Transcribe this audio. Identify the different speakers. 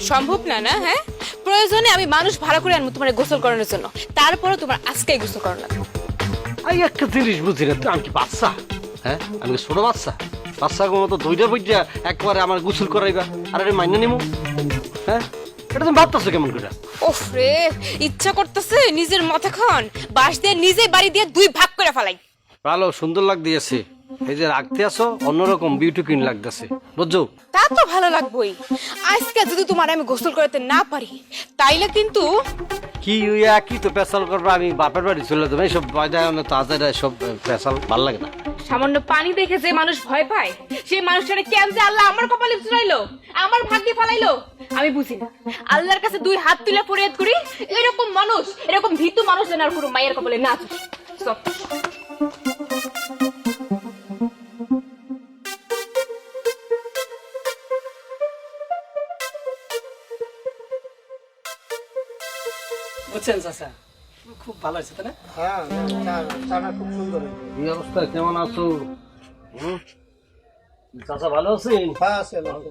Speaker 1: সম্ভব না না? হ্যাঁ, প্রয়োজনে আমি মানুষ ভাড়া করে আনবো তোমার গোসল করানোর জন্য, তারপরে তোমার আজকেই গোসল করানো লাগবে।
Speaker 2: আমি একটা জিনিস বুঝি না, আমি কি বাচ্চা? হ্যাঁ, আমি কি ছোট বাচ্চা? বাচ্চা মতো দইটা বইটা একবারে আমার গোসল করাইবা আর আমি মাইনা নিমু? হ্যাঁ, এটা তুমি ভাবতেছো কেমন করে?
Speaker 1: ওফ রে, ইচ্ছা করতেছে নিজের মাথা খান বাঁশ দিয়ে নিজে বাড়ি দিয়ে দুই ভাগ করে ফেলাই।
Speaker 2: ভালো সুন্দর লাগ দিয়েছে, এই যে রাখতে আসো অন্যরকম বিউটি কুইন লাগতেছে, বুঝছো?
Speaker 1: তা তো ভালো লাগবেই। আজকে যদি তোমার আমি গোসল করাতে না পারি তাইলে কিন্তু
Speaker 2: কি ইয়া কি তো পেশাল করবা, আমি বাপের বাড়ি চলে যাবো। এইসব বাজায় তাজা সব পেশাল ভাল লাগে না।
Speaker 1: সামান্য পানি দেখে যে মানুষ ভয় পায় সেই মানুষটারে কেন যে আল্লাহ আমার কপালে চড়াইলো, আমার ভাগ্যে ফলাইলো, আমি বুঝি না। আল্লাহর কাছে দুই হাত তুলে ফরিয়াদ করি, এরকম মানুষ, এরকম ভীতু মানুষ যেন আর কোনো মায়ের কপালে না চড়ে। সব
Speaker 3: বুঝছেন চাচা, খুব ভালো হয়েছে তাই না?
Speaker 4: হ্যাঁ, চাটা খুব সুন্দর হয়েছে।
Speaker 2: এই অবস্থা কেমন আছো? চাচা ভালো আছেন?
Speaker 4: হ্যাঁ, আছে ভালো।